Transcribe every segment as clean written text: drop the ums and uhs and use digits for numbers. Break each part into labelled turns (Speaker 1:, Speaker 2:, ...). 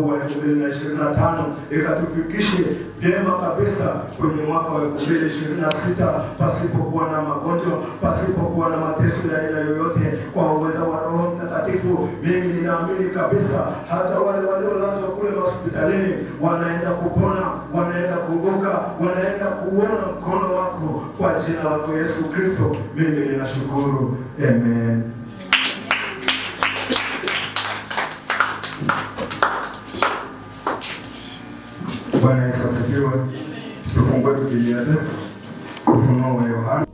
Speaker 1: huu wa 2025 ikatufikishe vyema kabisa kwenye mwaka wa 2026 pasipokuwa na magonjwa, pasipokuwa na mateso ya aina yoyote, kwa uwezo wa Roho Mtakatifu. Mimi ninaamini kabisa hata wale waliolazwa kule hospitalini wanaenda kupona, wanaenda kuvuka, wanaenda kuona mkono wako kwa jina lako Yesu Kristo. Mimi ninashukuru. Amen. Bwana Yesu asifiwe. Tufungue Biblia yetu Ufunuo wa Yohana.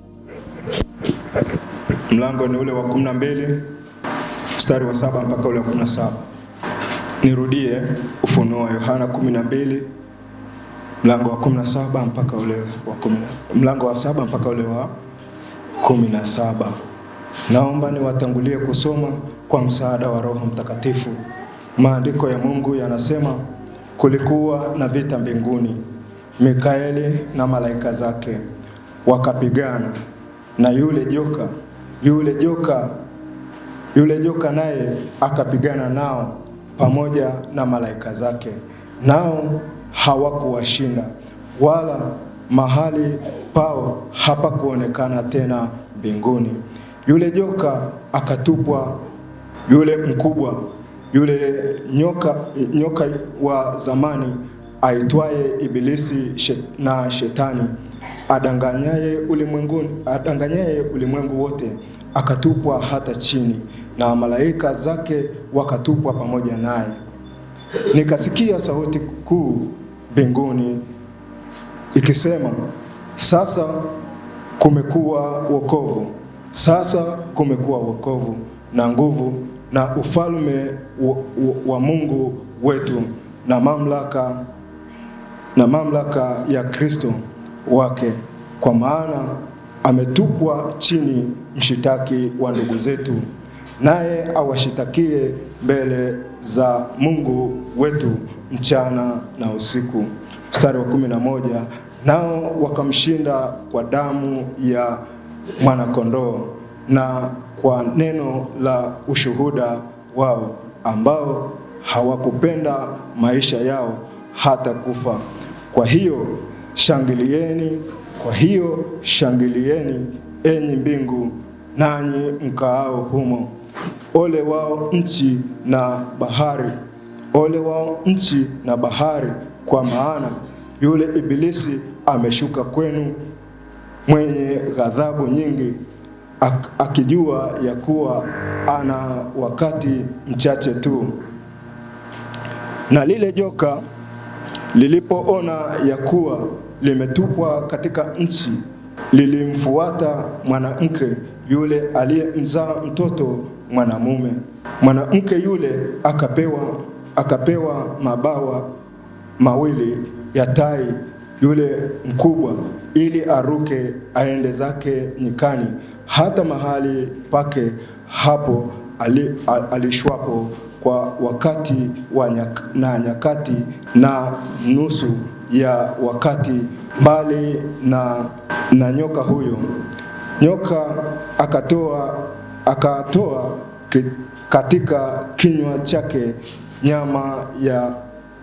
Speaker 1: Mlango ni ule wa 12 mstari wa 7 mpaka ule wa 17. Nirudie, Ufunuo wa Yohana 12 mlango wa 17 mpaka ule wa 10, mlango wa 7 mpaka ule wa 17. Naomba niwatangulie kusoma kwa msaada wa Roho Mtakatifu. Maandiko ya Mungu yanasema, kulikuwa na vita mbinguni. Mikaeli na malaika zake wakapigana na yule joka naye akapigana nao pamoja na malaika zake, nao hawakuwashinda, wala mahali pao hapakuonekana tena mbinguni. Yule joka akatupwa, yule mkubwa, yule nyoka wa zamani aitwaye Ibilisi na Shetani, adanganyaye ulimwengu wote, akatupwa hata chini, na malaika zake wakatupwa pamoja naye. Nikasikia sauti kuu mbinguni ikisema, sasa kumekuwa wokovu na nguvu na ufalme wa Mungu wetu na mamlaka ya Kristo wake, kwa maana ametupwa chini mshitaki wa ndugu zetu, naye awashitakie mbele za Mungu wetu mchana na usiku. Mstari wa 11, nao wakamshinda kwa damu ya mwanakondoo na kwa neno la ushuhuda wao, ambao hawakupenda maisha yao hata kufa. Kwa hiyo shangilieni enyi mbingu, nanyi mkaao humo. Ole wao nchi na bahari, kwa maana yule Ibilisi ameshuka kwenu mwenye ghadhabu nyingi, akijua ya kuwa ana wakati mchache tu. Na lile joka lilipoona ya kuwa limetupwa katika nchi, lilimfuata mwanamke yule aliyemzaa mtoto mwanamume. Mwanamke yule akapewa mabawa mawili ya tai yule mkubwa, ili aruke aende zake nyikani, hata mahali pake hapo alishwapo kwa wakati na nyakati na nusu ya wakati, mbali na nyoka huyo. Nyoka akatoa katika kinywa chake nyama ya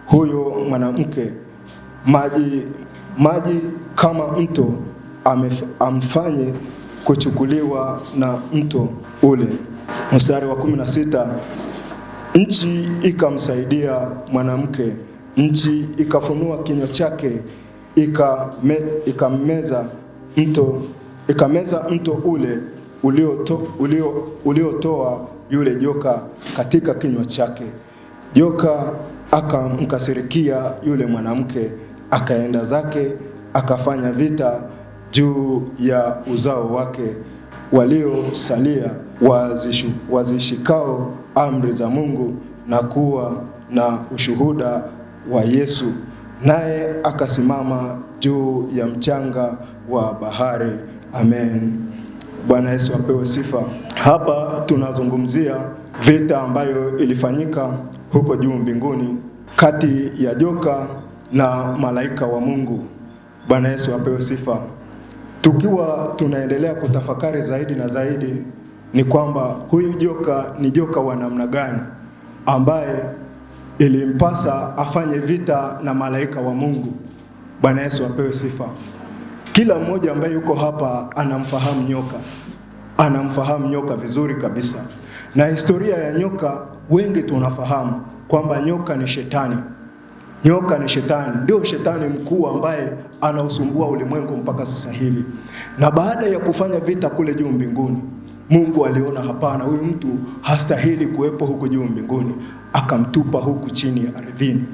Speaker 1: huyo mwanamke, maji kama mto, amfanye kuchukuliwa na mto ule. Mstari wa 16, nchi ikamsaidia mwanamke, nchi ikafunua kinywa chake, ikameza mto ule uliotoa yule joka katika kinywa chake. Joka akamkasirikia yule mwanamke, akaenda zake, akafanya vita juu ya uzao wake waliosalia, wazishikao amri za Mungu na kuwa na ushuhuda wa Yesu. Naye akasimama juu ya mchanga wa bahari. Amen. Bwana Yesu apewe sifa. Hapa tunazungumzia vita ambayo ilifanyika huko juu mbinguni kati ya joka na malaika wa Mungu. Bwana Yesu apewe sifa. Tukiwa tunaendelea kutafakari zaidi na zaidi, ni kwamba huyu joka ni joka wa namna gani, ambaye ilimpasa afanye vita na malaika wa Mungu. Bwana Yesu apewe sifa. Kila mmoja ambaye yuko hapa anamfahamu nyoka. Anamfahamu nyoka vizuri kabisa. Na historia ya nyoka wengi tunafahamu kwamba nyoka ni shetani. Nyoka ni shetani, ndio shetani mkuu ambaye anausumbua ulimwengu mpaka sasa hivi. Na baada ya kufanya vita kule juu mbinguni, Mungu aliona hapana, huyu mtu hastahili kuwepo huku juu mbinguni, akamtupa huku chini ardhini.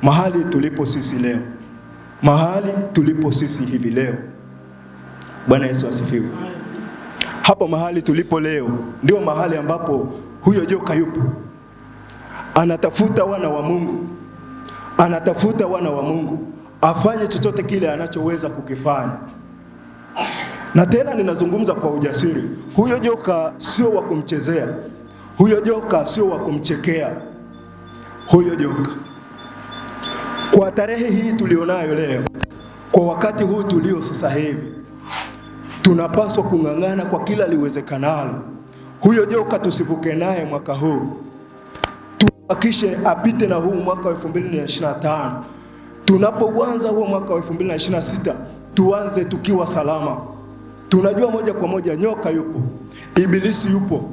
Speaker 1: Mahali tulipo sisi leo. Mahali tulipo sisi hivi leo. Bwana Yesu asifiwe. Hapo mahali tulipo leo ndio mahali ambapo huyo joka yupo. Anatafuta wana wa Mungu. Anatafuta wana wa Mungu afanye chochote kile anachoweza kukifanya. Na tena ninazungumza kwa ujasiri. Huyo joka sio wa kumchezea. Huyo joka sio wa kumchekea. Huyo joka, kwa tarehe hii tulionayo leo, kwa wakati huu tulio sasa hivi, tunapaswa kung'ang'ana kwa kila liwezekanalo. Huyo joka tusivuke naye mwaka huu. Tuhakikishe apite na huu mwaka wa 2025. Tunapoanza huo mwaka wa 2026, tuanze tukiwa salama. Tunajua moja kwa moja nyoka yupo, ibilisi yupo.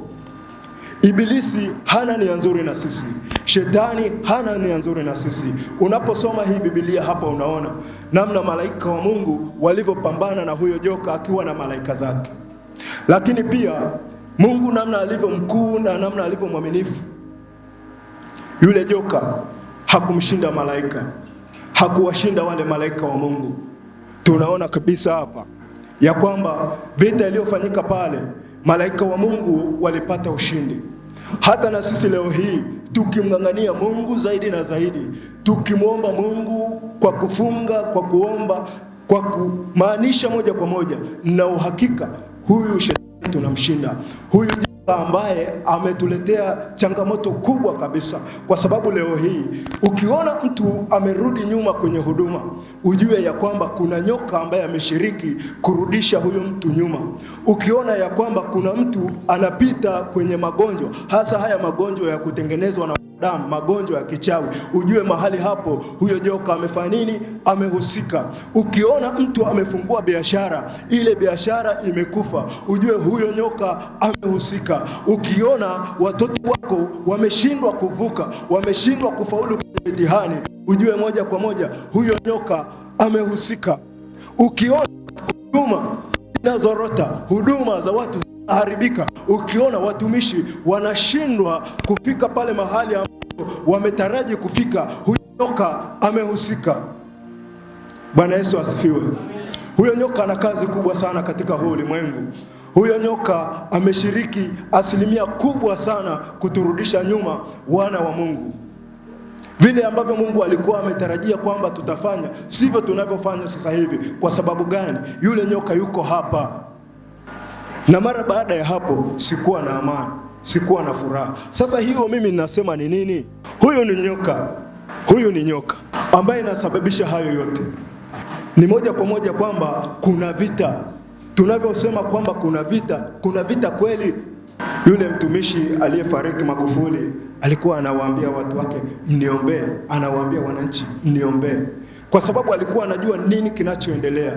Speaker 1: Ibilisi hana nia nzuri na sisi. Shetani hana nia nzuri na sisi. Unaposoma hii Biblia hapa unaona namna malaika wa Mungu walivyopambana na huyo joka akiwa na malaika zake. Lakini pia Mungu namna alivyo mkuu na namna alivyo mwaminifu. Yule joka hakumshinda malaika. Hakuwashinda wale malaika wa Mungu. Tunaona kabisa hapa ya kwamba vita iliyofanyika pale, malaika wa Mungu walipata ushindi. Hata na sisi leo hii tukimng'ang'ania Mungu zaidi na zaidi, tukimwomba Mungu kwa kufunga, kwa kuomba, kwa kumaanisha moja kwa moja, na uhakika huyu shetani tunamshinda. Huyu ambaye ametuletea changamoto kubwa kabisa. Kwa sababu leo hii ukiona mtu amerudi nyuma kwenye huduma, ujue ya kwamba kuna nyoka ambaye ameshiriki kurudisha huyo mtu nyuma. Ukiona ya kwamba kuna mtu anapita kwenye magonjwa, hasa haya magonjwa ya kutengenezwa na damu, magonjwa ya kichawi, ujue mahali hapo huyo joka amefanya nini? Amehusika. Ukiona mtu amefungua biashara, ile biashara imekufa, ujue huyo nyoka amehusika. Ukiona watoto wako wameshindwa kuvuka, wameshindwa kufaulu kwenye mitihani, ujue moja kwa moja huyo nyoka amehusika. Ukiona huduma inazorota, huduma za watu haribika, ukiona watumishi wanashindwa kufika pale mahali ambapo wametaraji kufika, huyo nyoka amehusika. Bwana Yesu asifiwe. Huyo nyoka ana kazi kubwa sana katika huu ulimwengu. Huyo nyoka ameshiriki asilimia kubwa sana kuturudisha nyuma wana wa Mungu. Vile ambavyo Mungu alikuwa ametarajia kwamba tutafanya, sivyo tunavyofanya sasa hivi. Kwa sababu gani? Yule nyoka yuko hapa. Na mara baada ya hapo sikuwa na amani, sikuwa na furaha. Sasa hiyo mimi ninasema ni nini? Huyu ni nyoka. Huyu ni nyoka ambaye inasababisha hayo yote. Ni moja kwa moja kwamba kuna vita. Tunavyosema kwamba kuna vita kweli. Yule mtumishi aliyefariki Magufuli alikuwa anawaambia watu wake mniombee, anawaambia wananchi mniombee, kwa sababu alikuwa anajua nini kinachoendelea.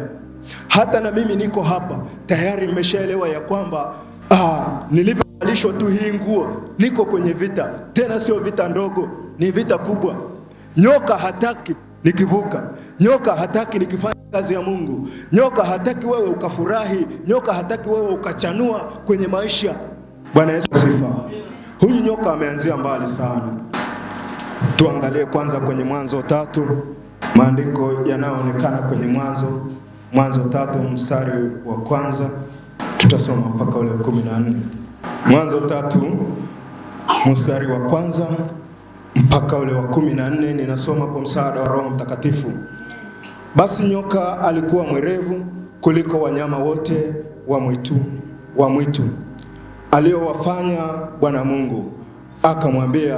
Speaker 1: Hata na mimi niko hapa tayari nimeshaelewa ya kwamba nilivyovalishwa tu hii nguo niko kwenye vita. Tena sio vita ndogo, ni vita kubwa. Nyoka hataki nikivuka. Nyoka hataki nikifanya kazi ya Mungu. Nyoka hataki wewe ukafurahi. Nyoka hataki wewe ukachanua kwenye maisha. Bwana Yesu sifa. Huyu nyoka ameanzia mbali sana. Tuangalie kwanza kwenye Mwanzo 3. Maandiko yanayoonekana kwenye Mwanzo 3 mstari wa kwanza. Tutasoma mpaka ule 14. Mwanzo 3 mstari wa kwanza mpaka ule wa 14. Ninasoma kwa msaada wa Roho Mtakatifu. Basi nyoka alikuwa mwerevu kuliko wanyama wote wa mwitu aliyowafanya Bwana Mungu. Akamwambia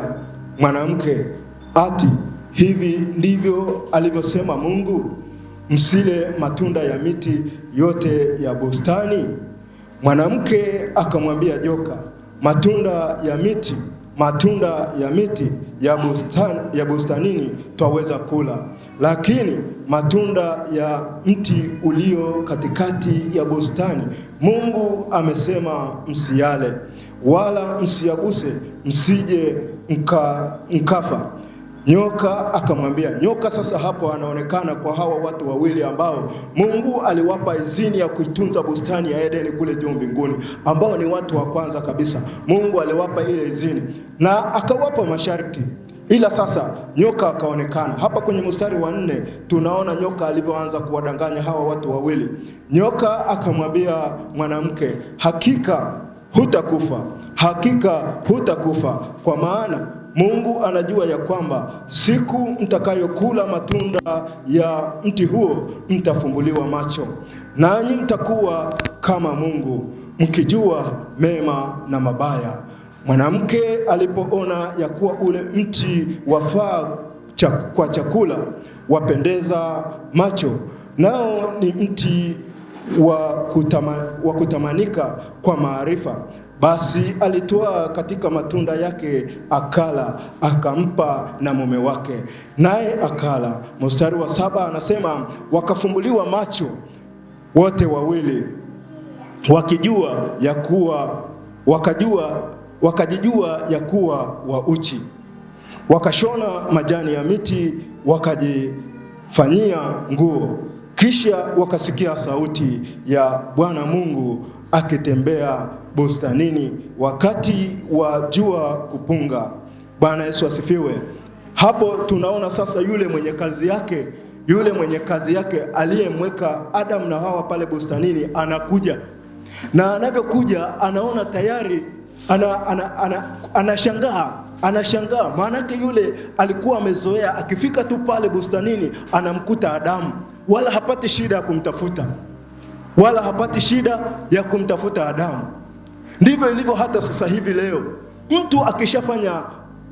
Speaker 1: mwanamke, ati hivi ndivyo alivyosema Mungu, msile matunda ya miti yote ya bustani? Mwanamke akamwambia joka, matunda ya miti matunda ya miti ya bustanini twaweza kula, lakini matunda ya mti ulio katikati ya bustani Mungu amesema msiyale, wala msiyaguse, msije mkafa. Nyoka akamwambia. Nyoka sasa hapo anaonekana kwa hawa watu wawili ambao Mungu aliwapa idhini ya kuitunza bustani ya Edeni kule juu mbinguni, ambao ni watu wa kwanza kabisa. Mungu aliwapa ile idhini na akawapa masharti. Ila sasa nyoka akaonekana. Hapa kwenye mstari wa 4 tunaona nyoka alivyoanza kuwadanganya hawa watu wawili. Nyoka akamwambia mwanamke, hakika hutakufa, hakika hutakufa, kwa maana Mungu anajua ya kwamba siku mtakayokula matunda ya mti huo mtafumbuliwa macho, nanyi mtakuwa kama Mungu, mkijua mema na mabaya. Mwanamke alipoona ya kuwa ule mti wafaa kwa chakula, wapendeza macho, nao ni mti wa kutamanika kwa maarifa, basi alitoa katika matunda yake akala, akampa na mume wake, naye akala. Mstari wa 7 anasema wakafumbuliwa macho wote wawili, wakajijua ya kuwa wa uchi, wakashona majani ya miti wakajifanyia nguo. Kisha wakasikia sauti ya Bwana Mungu akitembea bustanini wakati wa jua kupunga. Bwana Yesu asifiwe. Hapo tunaona sasa yule mwenye kazi yake aliyemweka Adam na Hawa pale bustanini anakuja, na anavyokuja anaona tayari anashangaa, maanake yule alikuwa amezoea akifika tu pale bustanini anamkuta Adamu, wala hapati shida ya kumtafuta Adamu. Ndivyo ilivyo hata sasa hivi leo. Mtu akishafanya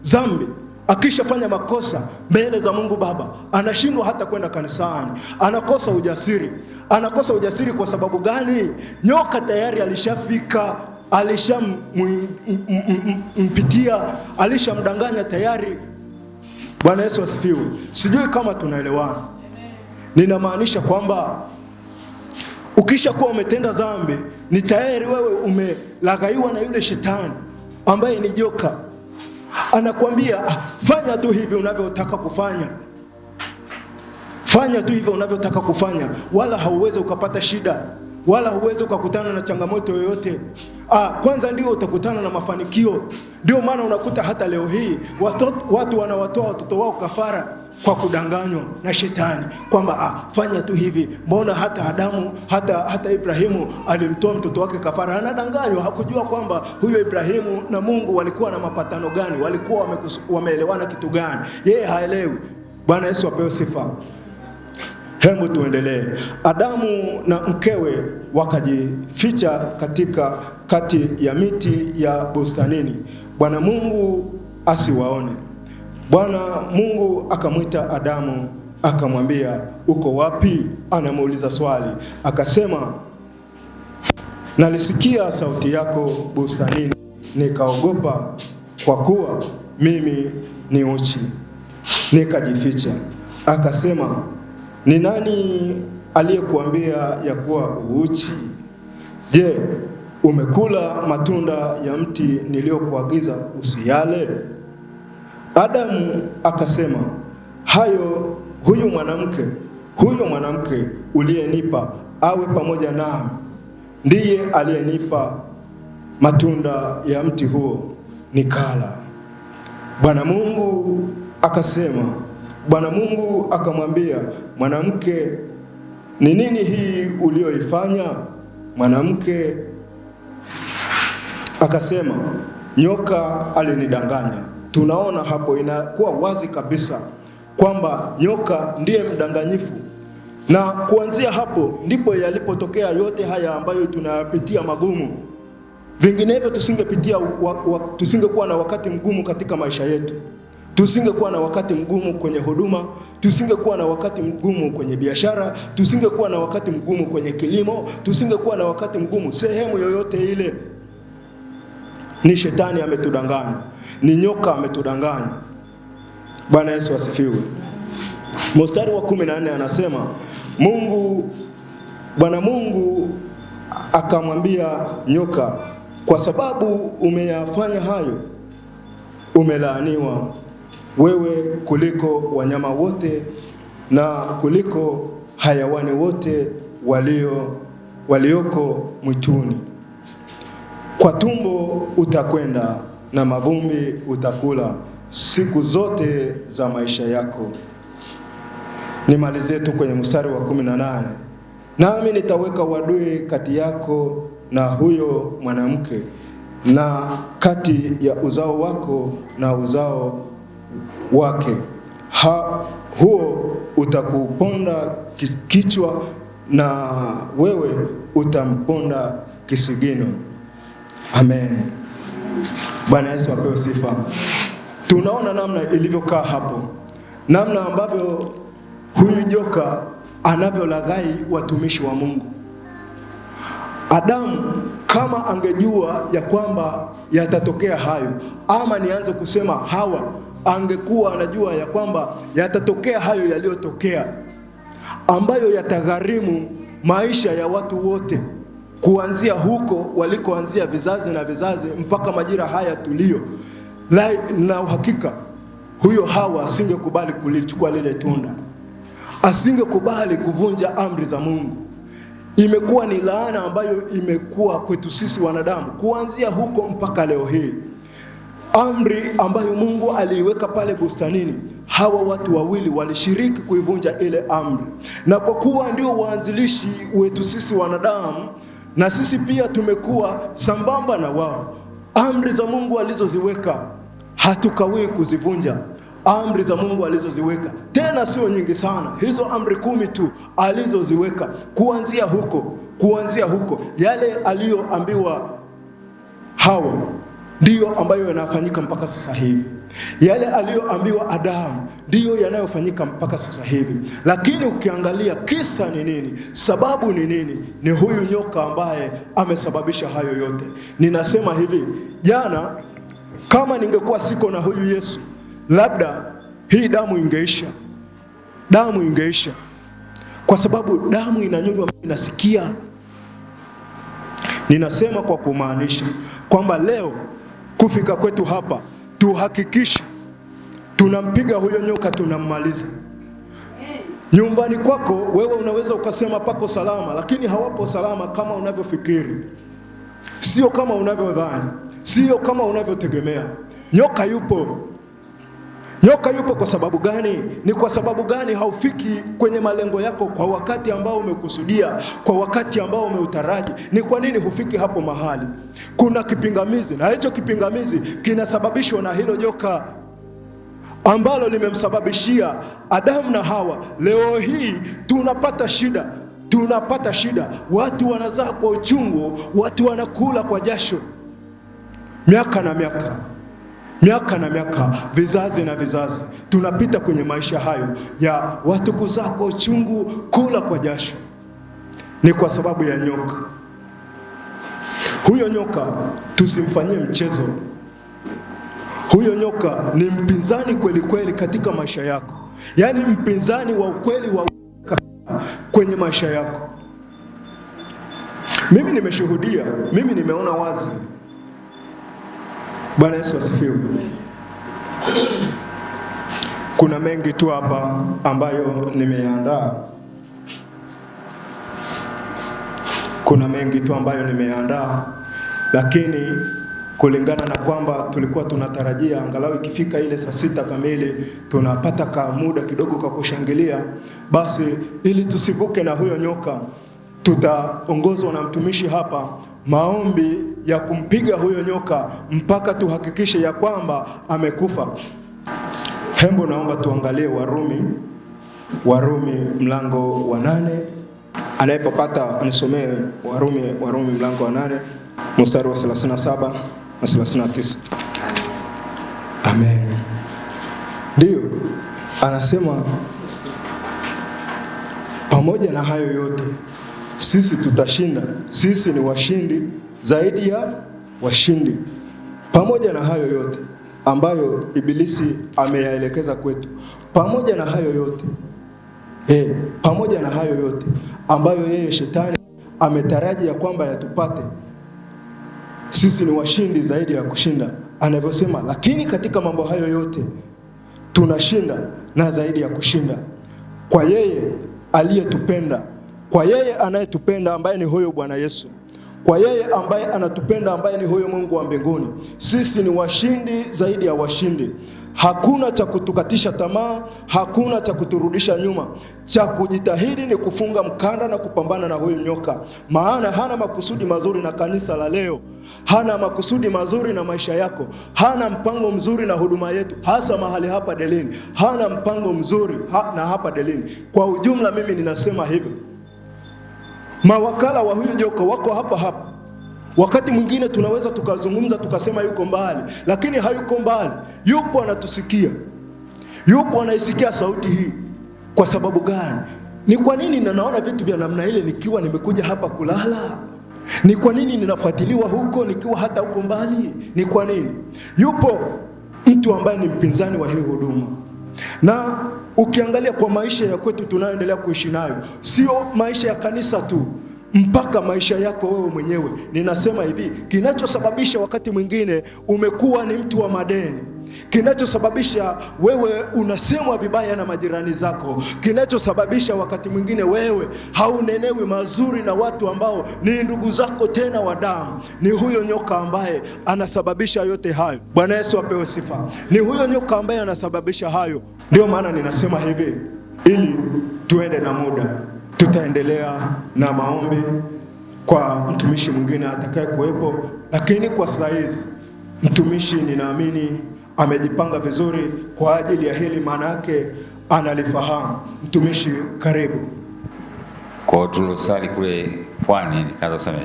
Speaker 1: dhambi, akishafanya makosa mbele za Mungu Baba, anashindwa hata kwenda kanisani, anakosa ujasiri. Kwa sababu gani? Nyoka tayari alishafika, alishampitia, alishamdanganya tayari. Bwana Yesu asifiwe. Sijui kama tunaelewana. Ninamaanisha kwamba ukishakuwa umetenda dhambi, ni tayari wewe umelagaiwa na yule shetani ambaye ni joka. Anakuambia fanya tu hivi unavyotaka kufanya, wala hauwezi ukapata shida, wala huwezi ukakutana na changamoto yoyote. Kwanza ndio utakutana na mafanikio. Ndio maana unakuta hata leo hii watu wanawatoa watoto wao kafara kwa kudanganywa na shetani kwamba fanya tu hivi. Mbona hata Adamu, hata Ibrahimu alimtoa mtoto wake kafara? Anadanganywa, hakujua kwamba huyo Ibrahimu na Mungu walikuwa na mapatano gani, walikuwa wameelewana kitu gani. Yeye haelewi. Bwana Yesu apewe sifa. Hebu tuendelee. Adamu na mkewe wakajificha kati ya miti ya bustanini, Bwana Mungu asiwaone. Bwana Mungu akamwita Adamu akamwambia, uko wapi? Anamuuliza swali. Akasema, nalisikia sauti yako bustanini, nikaogopa, kwa kuwa mimi ni uchi, nikajificha. Akasema, ni nani aliyekuambia ya kuwa uchi? Je, umekula matunda ya mti niliyokuagiza usiyale? Adamu akasema, huyo mwanamke uliyenipa awe pamoja nami ndiye aliyenipa matunda ya mti huo nikala. Bwana Mungu akamwambia, mwanamke, ni nini hii uliyoifanya? Mwanamke akasema, nyoka alinidanganya. Tunaona hapo inakuwa wazi kabisa kwamba nyoka ndiye mdanganyifu, na kuanzia hapo ndipo yalipotokea yote haya ambayo tunayapitia magumu. Vinginevyo tusingekuwa na wakati mgumu katika maisha yetu. Tusingekuwa na wakati mgumu kwenye huduma, tusingekuwa na wakati mgumu kwenye biashara, tusingekuwa na wakati mgumu kwenye kilimo, tusingekuwa na wakati mgumu sehemu yoyote ile. Ni shetani ametudanganya, ni nyoka ametudanganya. Bwana Yesu asifiwe. Mstari wa 14 anasema Bwana Mungu akamwambia nyoka, kwa sababu umeyafanya hayo, umelaaniwa wewe kuliko wanyama wote na kuliko hayawani wote walioko mwituni. Kwa tumbo utakwenda na mavumbi utakula siku zote za maisha yako. Nimalizie tu kwenye mstari wa 18. Nami nitaweka uadui kati yako na huyo mwanamke, na kati ya uzao wako na uzao wake. Huo utakuponda kichwa na wewe utamponda kisigino. Amen. Bwana Yesu apewe sifa. Tunaona namna ilivyokaa hapo, namna ambavyo huyu joka anavyolaghai watumishi wa Mungu. Adamu kama angejua ya kwamba yatatokea hayo, ama nianze kusema Hawa angekuwa anajua ya kwamba yatatokea hayo yaliyotokea, ambayo yatagharimu maisha ya watu wote, kuanzia huko walikoanzia vizazi na vizazi mpaka majira haya tulio na uhakika, huyo Hawa asingekubali kulichukua lile tunda, asingekubali kuvunja amri za Mungu. Imekuwa ni laana ambayo imekuwa kwetu sisi wanadamu kuanzia huko mpaka leo hii. Amri ambayo Mungu aliiweka pale bustanini, hawa watu wawili walishiriki kuivunja ile amri, na kwa kuwa ndio waanzilishi wetu sisi wanadamu, na sisi pia tumekuwa sambamba na wao. Amri za Mungu alizoziweka hatukawii kuzivunja. Amri za Mungu alizoziweka tena sio nyingi sana, hizo amri 10 tu alizoziweka. Kuanzia huko yale aliyoambiwa Hawa ndiyo ambayo yanafanyika mpaka sasa hivi. Yale aliyoambiwa Adamu ndiyo yanayofanyika mpaka sasa hivi. Lakini ukiangalia kisa ni nini, sababu ni nini? Ni huyu nyoka ambaye amesababisha hayo yote. Ninasema hivi, jana kama ningekuwa siko na huyu Yesu, labda hii damu ingeisha, kwa sababu damu inanyonywa. Nasikia ninasema kwa kumaanisha kwamba leo kufika kwetu hapa tuhakikishe tunampiga huyo nyoka, tunammaliza. Nyumbani kwako wewe unaweza ukasema pako salama, lakini hawapo salama kama unavyofikiri, sio kama unavyodhani, sio kama unavyotegemea. Nyoka yupo. Kwa sababu gani? Ni kwa sababu gani haufiki kwenye malengo yako kwa wakati ambao umekusudia, kwa wakati ambao umeutaraji? Ni kwa nini hufiki hapo mahali? Kuna kipingamizi, na hicho kipingamizi kinasababishwa na hilo joka ambalo limemsababishia Adamu na Hawa. Leo hii tunapata shida. Watu wanazaa kwa uchungu, watu wanakula kwa jasho, miaka na miaka, vizazi na vizazi. Tunapita kwenye maisha hayo ya watu kuzaa kwa uchungu, kula kwa jasho. Ni kwa sababu ya nyoka. Huyo nyoka tusimfanyie mchezo. Huyo nyoka ni mpinzani kweli kweli katika maisha yako. Yaani mpinzani wa ukweli kwenye maisha yako. Mimi nimeshuhudia, mimi nimeona wazi. Bwana Yesu asifiwe. Kuna mengi tu hapa ambayo nimeandaa. Lakini kulingana na kwamba tulikuwa tunatarajia angalau ikifika ile saa 6 kamili tunapata ka muda kidogo kwa kushangilia, basi ili tusivuke na huyo nyoka, tutaongozwa na mtumishi hapa maombi ya kumpiga huyo nyoka mpaka tuhakikishe ya kwamba amekufa. Hembo naomba tuangalie Warumi mlango wa 8. Anayepopata nisomee Warumi mlango wa 8 mstari wa 37 na 39. Amen. Ndio anasema pamoja na hayo yote sisi tutashinda. Sisi ni washindi zaidi ya washindi pamoja na hayo yote ambayo ibilisi ameyaelekeza kwetu, pamoja na hayo yote pamoja na hayo yote ambayo yeye shetani ametaraji ya kwamba yatupate, sisi ni washindi zaidi ya kushinda, anavyosema. Lakini katika mambo hayo yote tunashinda na zaidi ya kushinda kwa yeye aliyetupenda, kwa yeye anayetupenda ambaye ni huyo Bwana Yesu, kwa yeye ambaye anatupenda ambaye ni huyo Mungu wa mbinguni. Sisi ni washindi zaidi ya washindi. Hakuna cha kutukatisha tamaa, hakuna cha kuturudisha nyuma. Cha kujitahidi ni kufunga mkanda na kupambana na huyo nyoka, maana hana makusudi mazuri na kanisa la leo, hana makusudi mazuri na maisha yako, hana mpango mzuri na huduma yetu, hasa mahali hapa Delini, hana mpango mzuri na hapa Delini. Kwa ujumla mimi ninasema hivyo, mawakala wa huyo joka wako hapa hapa. Wakati mwingine tunaweza tukazungumza tukasema yuko mbali, lakini hayuko mbali. Yupo, anatusikia, yupo, anaisikia sauti hii. Kwa sababu gani? Ni kwa nini ninaona vitu vya namna ile nikiwa nimekuja hapa kulala? Ni kwa nini ninafuatiliwa huko nikiwa hata huko mbali? Ni kwa nini? Yupo mtu ambaye ni mpinzani wa hiyo huduma. Na ukiangalia kwa maisha ya kwetu tunayoendelea kuishi nayo, sio maisha ya kanisa tu, mpaka maisha yako wewe mwenyewe. Ninasema hivi, kinachosababisha wakati mwingine umekuwa ni mtu wa madeni, kinachosababisha wewe unasemwa vibaya na majirani zako, kinachosababisha wakati mwingine wewe haunenewi mazuri na watu ambao ni ndugu zako tena wa damu, ni huyo nyoka ambaye anasababisha yote hayo. Bwana Yesu apewe sifa. Ni huyo nyoka ambaye anasababisha hayo. Ndio maana ninasema hivi, ili tuende na muda, tutaendelea na maombi kwa mtumishi mwingine atakaye kuwepo, lakini kwa saa hizi mtumishi ninaamini amejipanga vizuri kwa ajili ya hili, maana yake analifahamu. Mtumishi, karibu.
Speaker 2: Kwa tulosali kule pwani nikaanza kusema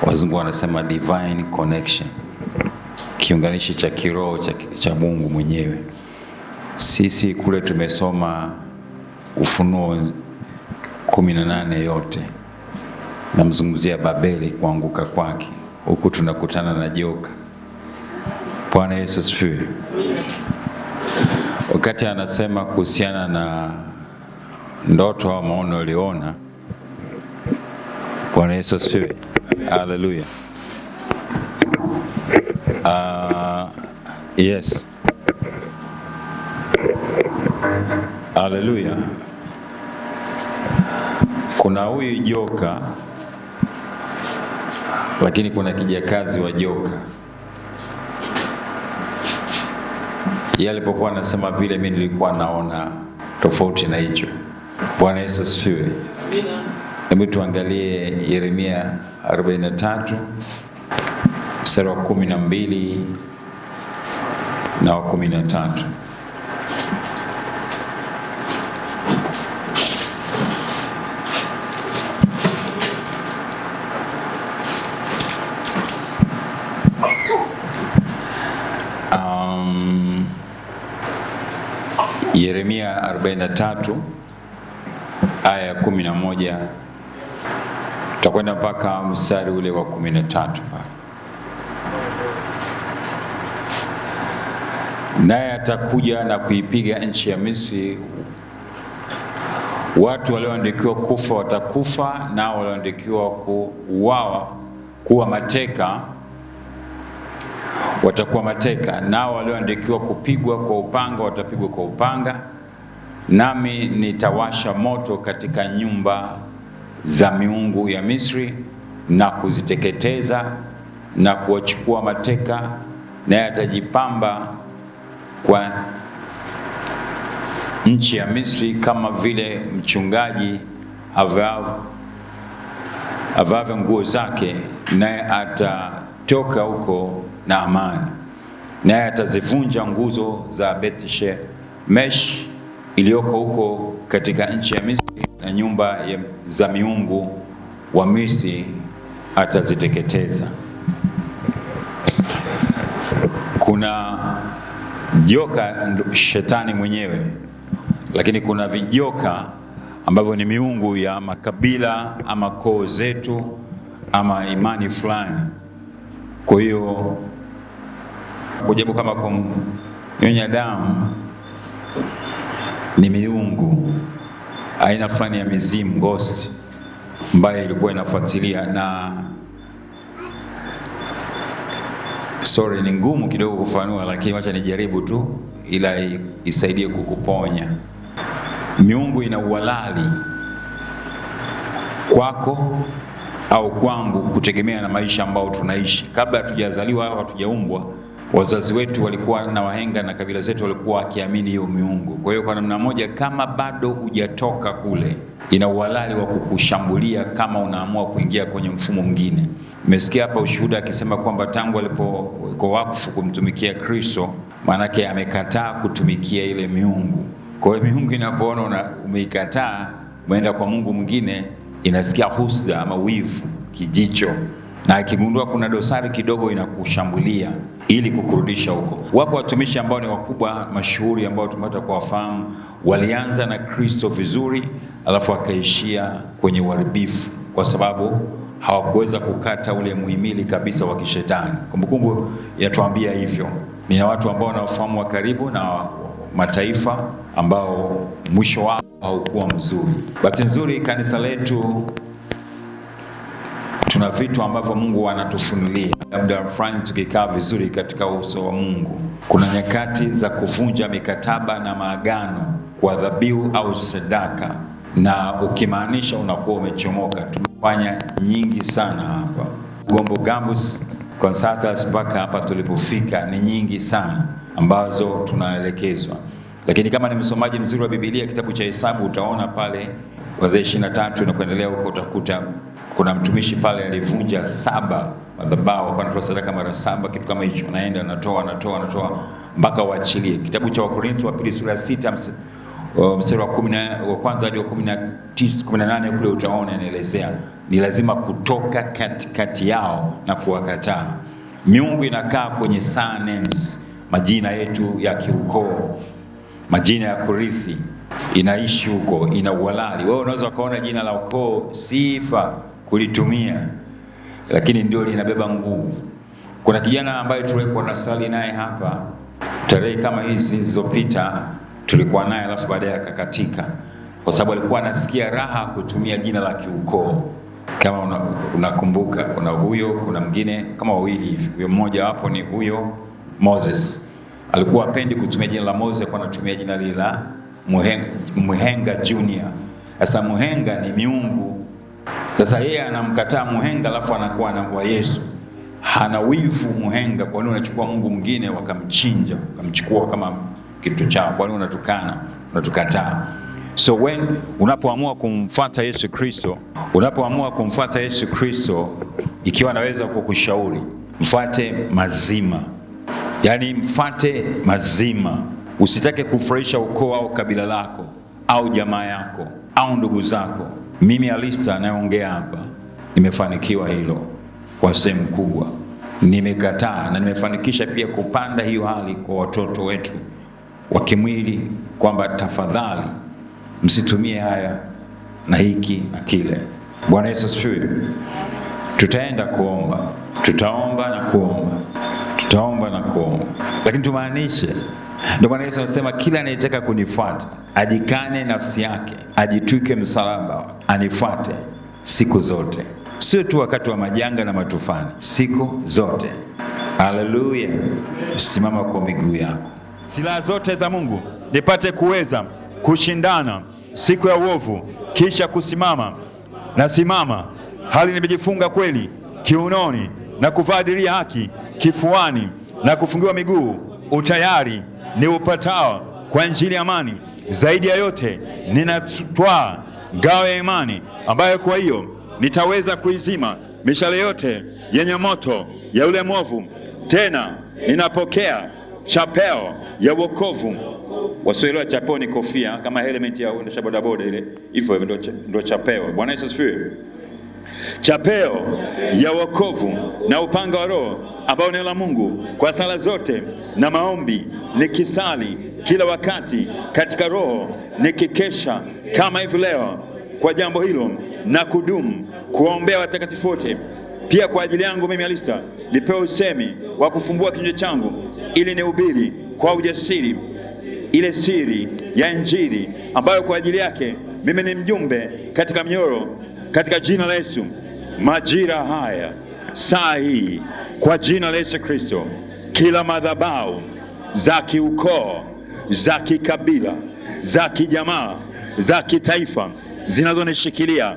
Speaker 2: wazungu wanasema divine connection, kiunganishi cha kiroho cha Mungu mwenyewe. Sisi kule tumesoma Ufunuo 18 yote, namzungumzia Babeli kuanguka kwake, huku tunakutana na joka. Bwana Yesu asifiwe. Wakati anasema kuhusiana na ndoto au maono aliona, Bwana Yesu asifiwe. Haleluya. Yes. Haleluya. Kuna huyu joka, lakini kuna kijakazi wa joka. Yeye alipokuwa anasema vile, mimi nilikuwa naona tofauti na hicho. Bwana Yesu asifiwe. Amina. Hebu tuangalie Yeremia 43 mstari wa 12 na wa 13. Yeremia 43 aya ya 11, tutakwenda mpaka mstari ule wa 13. Naye atakuja na kuipiga nchi ya Misri, watu walioandikiwa kufa watakufa, nao walioandikiwa kuuawa kuwa mateka watakuwa mateka, nao walioandikiwa kupigwa kwa upanga watapigwa kwa upanga. Nami nitawasha moto katika nyumba za miungu ya Misri na kuziteketeza na kuwachukua mateka, naye atajipamba kwa nchi ya Misri kama vile mchungaji avavyo nguo zake, naye atatoka huko na amani. Naye atazivunja nguzo za Beth-Shemesh iliyoko huko katika nchi ya Misri, na nyumba za miungu wa Misri ataziteketeza. Kuna joka, shetani mwenyewe, lakini kuna vijoka ambavyo ni miungu ya makabila ama koo zetu ama imani fulani. Kwa hiyo kujaribu kama kunyonya damu ni miungu, aina fulani ya mizimu, ghost, ambayo ilikuwa inafuatilia. Na sorry, ni ngumu kidogo kufanua, lakini wacha nijaribu tu ila isaidie kukuponya. Miungu ina uhalali kwako au kwangu kutegemea na maisha ambao tunaishi. Kabla hatujazaliwa au hatujaumbwa, wazazi wetu walikuwa na wahenga na kabila zetu walikuwa wakiamini hiyo miungu. Kwa hiyo kwa namna moja, kama bado hujatoka kule, ina uhalali wa kukushambulia kama unaamua kuingia kwenye mfumo mwingine. Nimesikia hapa ushuhuda akisema kwamba tangu alipokuwa wakfu kumtumikia Kristo, maanake amekataa kutumikia ile miungu. Kwa hiyo miungu inapoona umeikataa, umeenda kwa mungu mwingine, inasikia husda ama wivu, kijicho, na ikigundua kuna dosari kidogo inakushambulia ili kukurudisha huko. Wako watumishi ambao ni wakubwa mashuhuri ambao tumepata kuwafahamu, walianza na Kristo vizuri, alafu akaishia kwenye uharibifu kwa sababu hawakuweza kukata ule muhimili kabisa wa kishetani. Kumbukumbu inatuambia hivyo. Nina watu ambao wanaofahamu wa karibu na mataifa ambao mwisho wao haukuwa mzuri. Bahati nzuri kanisa letu tuna vitu ambavyo Mungu anatufunulia. Muda fulani tukikaa vizuri katika uso wa Mungu, kuna nyakati za kuvunja mikataba na maagano kwa dhabihu au sadaka, na ukimaanisha unakuwa umechomoka. Tumefanya nyingi sana hapa Gombo Gambus Concertas mpaka hapa tulipofika, ni nyingi sana ambazo tunaelekezwa. Lakini kama ni msomaji mzuri wa Biblia, kitabu cha Hesabu, utaona pale kuanzia 23 na kuendelea huko, utakuta kuna mtumishi pale alivunja 7 madhabahu, kwa anatoa sadaka mara 7, kitu kama hicho, anaenda anatoa mpaka waachilie. Kitabu cha Wakorintho wa pili sura 6 mstari wa 10 wa kwanza hadi wa 18 kule utaona inaelezea ni lazima kutoka katikati yao na kuwakataa. Miungu inakaa kwenye surnames, majina yetu ya kiukoo, majina ya kurithi, inaishi huko, ina uhalali. Wewe unaweza ukaona jina la ukoo sifa kulitumia, lakini ndio linabeba nguvu. Kuna kijana ambaye tulikuwa nasali naye hapa tarehe kama hizi zilizopita, tulikuwa naye alafu baadaye akakatika kwa sababu alikuwa anasikia raha kutumia jina la kiukoo. Kama unakumbuka, kuna huyo, kuna mwingine kama wawili hivi. Huyo mmoja wapo ni huyo Moses. Alikuwa apendi kutumia jina la Moses, kwa anatumia jina lile la Muhenga Junior. Sasa Muhenga ni miungu. Sasa yeye anamkataa Muhenga alafu anakuwa wa Yesu. Hana wivu Muhenga, kwa nini unachukua mungu mwingine wakamchinja, wakamchukua kama kitu chao? Kwa nini unatukataa? So unapoamua kumfuata Yesu Kristo, ikiwa anaweza kukushauri mfuate mazima. Yaani mfuate mazima. Usitake kufurahisha ukoo au kabila lako au jamaa yako au ndugu zako. Mimi Alista naongea hapa, nimefanikiwa hilo kwa sehemu kubwa. Nimekataa na nimefanikisha pia kupanda hiyo hali kwa watoto wetu wa kimwili, kwamba tafadhali msitumie haya na hiki na kile. Bwana Yesu asifiwe. Tutaenda kuomba, tutaomba na kuomba, lakini tumaanishe. Ndio maana Yesu anasema kila anayetaka kunifuata ajikane nafsi yake, ajitwike msalaba, anifuate siku zote. Sio tu wakati wa majanga na matufani, siku zote. Haleluya. Simama kwa miguu yako.
Speaker 3: Silaha zote za Mungu nipate kuweza kushindana siku ya uovu, kisha kusimama. Nasimama hali nimejifunga kweli kiunoni, na kuvaa dirii ya haki kifuani, na kufungiwa miguu utayari ni upatao kwa injili ya amani. Zaidi ya yote ninatwaa ngao ya imani, ambayo kwa hiyo nitaweza kuizima mishale yote yenye moto ya ule mwovu. Tena ninapokea chapeo ya wokovu. Waswahili chapeo ni kofia kama helmet ya uendesha bodaboda ile, hivyo ndio chapeo. Bwana Yesu asifiwe. Chapeo ya wokovu na upanga wa Roho, ambao ni la Mungu, kwa sala zote na maombi nikisali kila wakati katika Roho, nikikesha kama hivi leo kwa jambo hilo, na kudumu kuombea watakatifu wote Pia kwa ajili yangu mimi Alister, nipewe usemi wa kufumbua kinywa changu, ili nihubiri kwa ujasiri ile siri ya Injili ambayo kwa ajili yake mimi ni mjumbe katika mnyororo, katika jina la Yesu. Majira haya, saa hii, kwa jina la Yesu Kristo, kila madhabahu za kiukoo, za kikabila, za kijamaa, za kitaifa zinazonishikilia,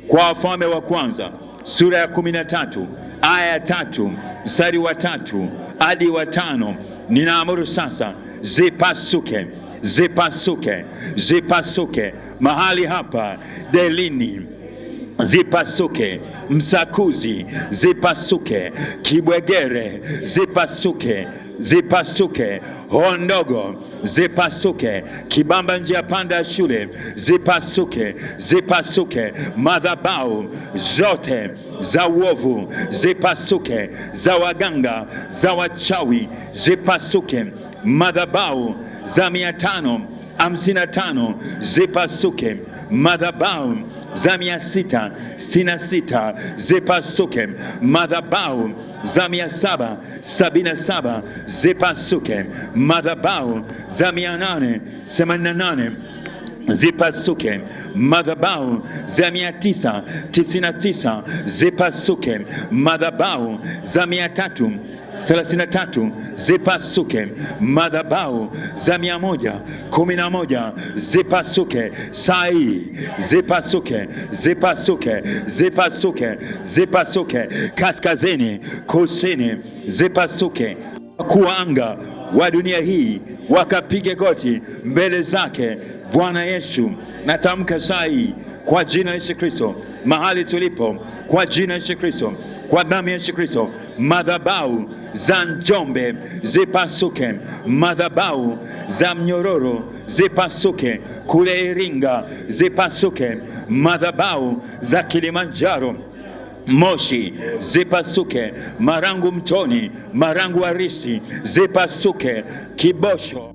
Speaker 3: kwa Wafalme wa Kwanza sura ya 13 aya ya 3 mstari wa 3 hadi wa 5, ninaamuru sasa zipasuke, zipasuke, zipasuke mahali hapa Delini, zipasuke Msakuzi, zipasuke Kibwegere, zipasuke, zipasuke Hondogo, zipasuke Kibamba, njia panda ya shule, zipasuke, zipasuke madhabahu zote za uovu, zipasuke za waganga, za wachawi, zipasuke madhabahu za 555, zipasuke madhabahu za 666, zipasuke madhabahu za 777, zipasuke madhabahu za 888, zipasuke madhabahu za 999, zipasuke madhabahu za 333, zipasuke madhabahu za 111, zipasuke saa hii, zipasuke, zipasuke, zipasuke, zipasuke kaskazini, kusini, zipasuke. Wakuu wa anga wa dunia hii wakapige goti mbele zake Bwana Yesu. Natamka saa hii kwa jina la Yesu Kristo, mahali tulipo, kwa jina la Yesu Kristo, kwa damu ya Yesu Kristo, madhabahu za Njombe zipasuke, madhabahu za Mnyororo zipasuke, kule Iringa zipasuke, madhabahu za Kilimanjaro, Moshi zipasuke, Marangu Mtoni, Marangu Arisi zipasuke, Kibosho